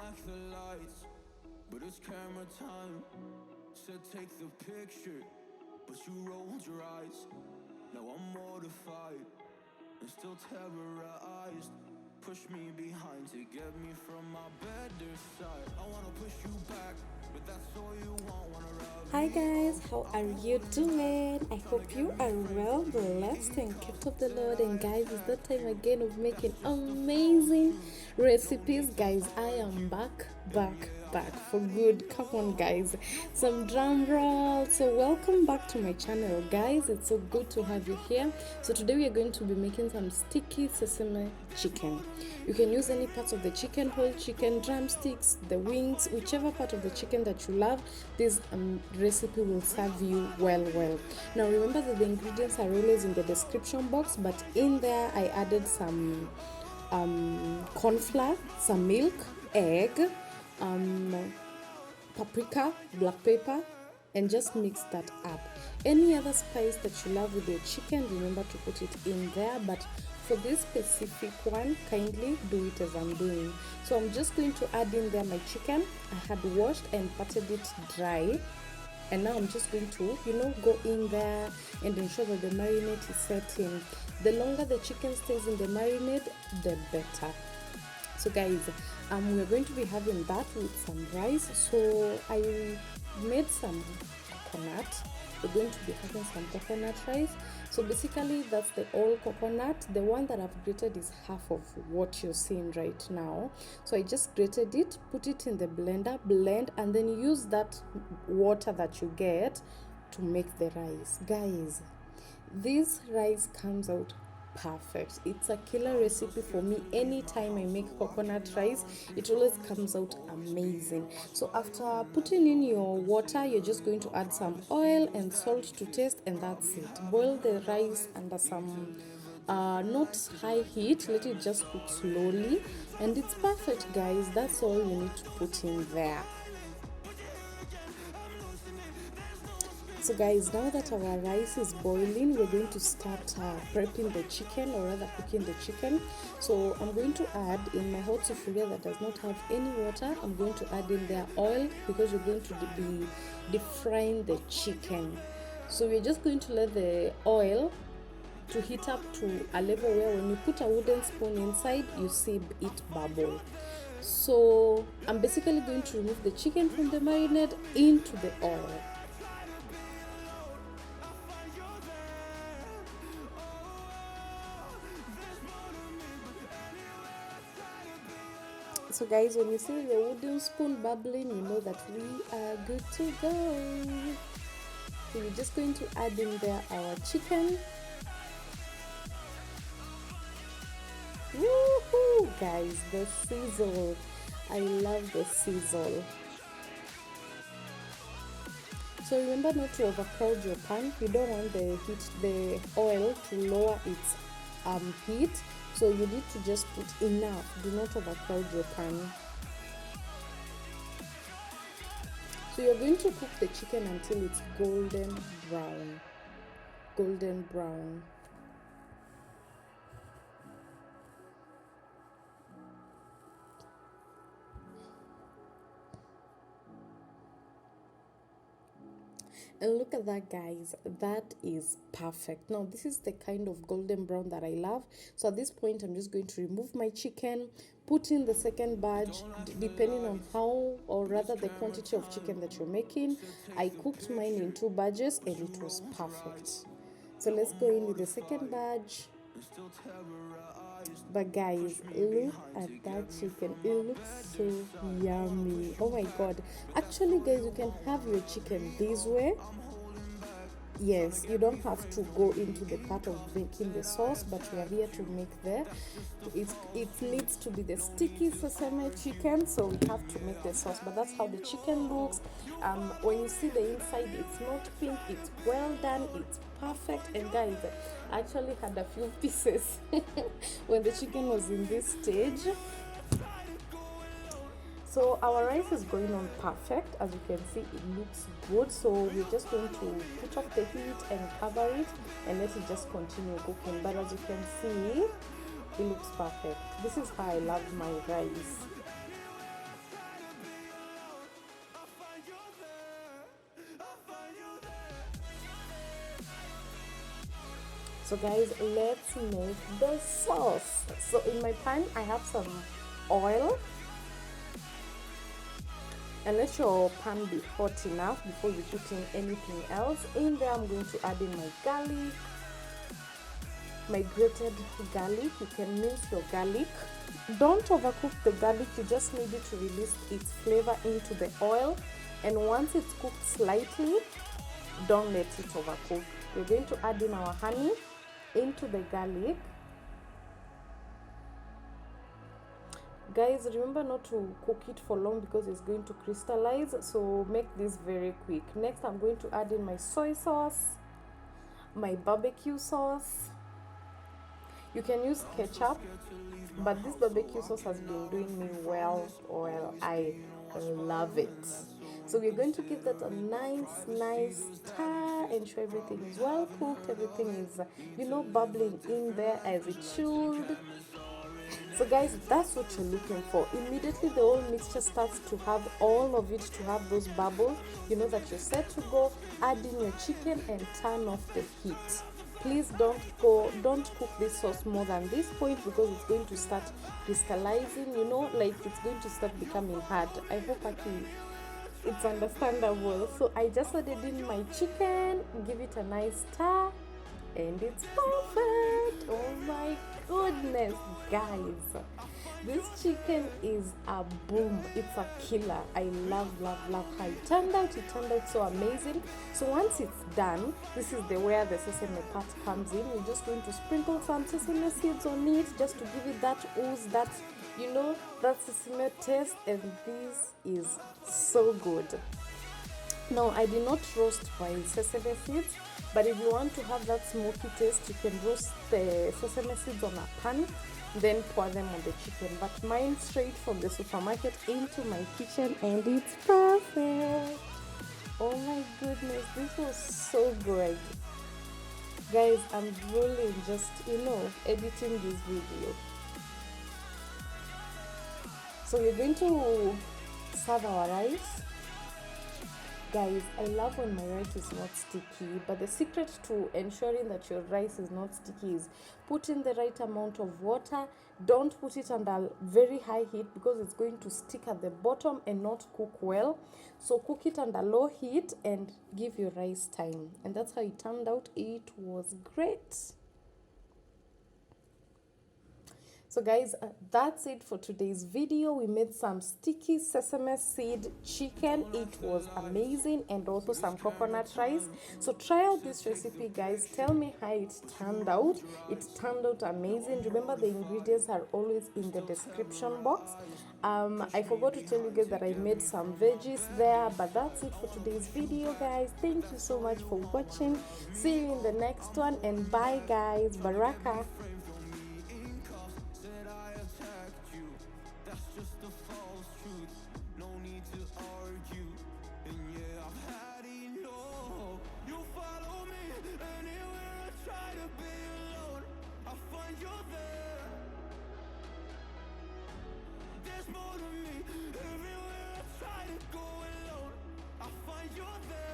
like the lights, but it's camera time. Said take the picture, but you rolled your eyes. Now I'm mortified and still terrorized. Push me behind to get me from my better side. I wanna push you back, but that's all you want. Wanna rub Hi me guys, off how like are a you robot. doing? I hope Gotta you get are me right well, to the blessed, end. and kept of the Till Lord. I And guys, it's that catch time you. again of That's making just the false amazing truth. No recipes. need to Guys, I am argue. back, And back, yeah, back I'll for have good. you Come on, all. guys, You some follow drum me roll. home. So, welcome back to my channel, guys. It's so good to have you here. So, today we are going to be making some sticky sesame chicken. You can use any parts of the chicken, whole chicken, drumsticks, the wings, whichever part of the chicken that you love. This recipe will serve you well. Now remember that the ingredients are always in the description box, but in there I added some corn flour, some milk, egg, um, paprika, black pepper, and just mix that up. Any other spice that you love with your chicken, remember to put it in there, but for this specific one, kindly do it as I'm doing. So I'm just going to add in there my chicken. I had washed and patted it dry, and now I'm just going to go in there and ensure that the marinade is set in. The longer the chicken stays in the marinade, the better. So guys, we're going to be having that with some rice. So I made some coconut. We're going to be having some coconut rice. So basically that's the all coconut. The one that I've grated is half of what you're seeing right now. So I just grated it, put it in the blender, blend, and then use that water that you get to make the rice. Guys, this rice comes out perfect. It's a killer recipe for me. Anytime I make coconut rice, it always comes out amazing. So after putting in your water, you're just going to add some oil and salt to taste, and that's it. Boil the rice under some not high heat, let it just cook slowly, and it's perfect, guys. That's all you need to put in there. So guys, now that our rice is boiling, we're going to start prepping the chicken, or rather cooking the chicken. So I'm going to add in my hot sufuria that does not have any water, I'm going to add in there oil, because we're going to be deep frying the chicken. So we're just going to let the oil to heat up to a level where when you put a wooden spoon inside, you see it bubble. So I'm basically going to remove the chicken from the marinade into the oil. So guys, when you see the wooden spoon bubbling, you know that we are good to go. So we're just going to add in there our chicken. Woohoo, guys, the sizzle. I love the sizzle. So remember not to overcrowd your pan. You don't want the oil to lower its heat. So you need to just put enough. Do not overcrowd your pan. So you're going to cook the chicken until it's golden brown. Golden brown. And look at that, guys. That is perfect. Now this is the kind of golden brown that I love. So at this point I'm just going to remove my chicken, put in the second batch, depending on how, or rather the quantity of chicken that you're making. I cooked mine in 2 batches and it was perfect. So let's go in with the second batch. But guys, look at that chicken. It looks so yummy. Oh my god. Actually, guys, you can have your chicken this way. Yes, you don't have to go into the part of making the sauce, but we are here to make it needs to be the sticky sesame chicken, so we have to make the sauce. But that's how the chicken looks. When you see the inside, it's not pink, it's well done, it's perfect. And guys, I actually had a few pieces when the chicken was in this stage. So our rice is going on perfect. As you can see, it looks good. So we're just going to put off the heat and cover it and let it just continue cooking. But as you can see, it looks perfect. This is how I love my rice. So guys, let's make the sauce. So in my pan I have some oil, and let your pan be hot enough before you put in anything else. In there I'm going to add in my garlic, my grated garlic. You can mince your garlic. Don't overcook the garlic, you just need it to release its flavor into the oil, and once it's cooked slightly, don't let it overcook. We're going to add in our honey into the garlic. Guys, remember not to cook it for long because it's going to crystallize, so make this very quick. Next I'm going to add in my soy sauce, my barbecue sauce. You can use ketchup, but this barbecue sauce has been doing me well. I love it. So we're going to give that a nice stir, ensure everything is well cooked, everything is bubbling in there as it should. So guys, that's what you're looking for. Immediately the whole mixture starts to have all of it, to have those bubbles, you know that you're set to go. Add in your chicken and turn off the heat. Please don't cook this sauce more than this point, because it's going to start crystallizing, like it's going to start becoming hard. I hope it's understandable. So I just added in my chicken, give it a nice stir, and it's perfect. Oh my goodness, guys, this chicken is a boom. It's a killer. I love how it turned out. It turned out so amazing. So once it's done, this is where the sesame part comes in. We're just going to sprinkle some sesame seeds on it, just to give it that ooze, that that sesame taste, and this is so good. Now, I did not roast my sesame seeds, but if you want to have that smoky taste, you can roast the sesame seeds on a pan, then pour them on the chicken. But mine straight from the supermarket into my kitchen, and it's perfect. Oh my goodness, this was so good. Guys, I'm really just, editing this video. So we're going to serve our rice. Guys, I love when my rice is not sticky, but the secret to ensuring that your rice is not sticky is put in the right amount of water. Don't put it under very high heat, because it's going to stick at the bottom and not cook well. So cook it under low heat and give your rice time. And that's how it turned out. It was great. So guys, that's it for today's video. We made some sticky sesame seed chicken. It was amazing, and also some coconut rice. So try out this recipe, guys. Tell me how it turned out. It turned out amazing. Remember, the ingredients are always in the description box. I forgot to tell you guys that I made some veggies there, but that's it for today's video, guys. Thank you so much for watching. See you in the next one, and bye, guys. Baraka. There's more to me. Everywhere I try to go alone, I find you there.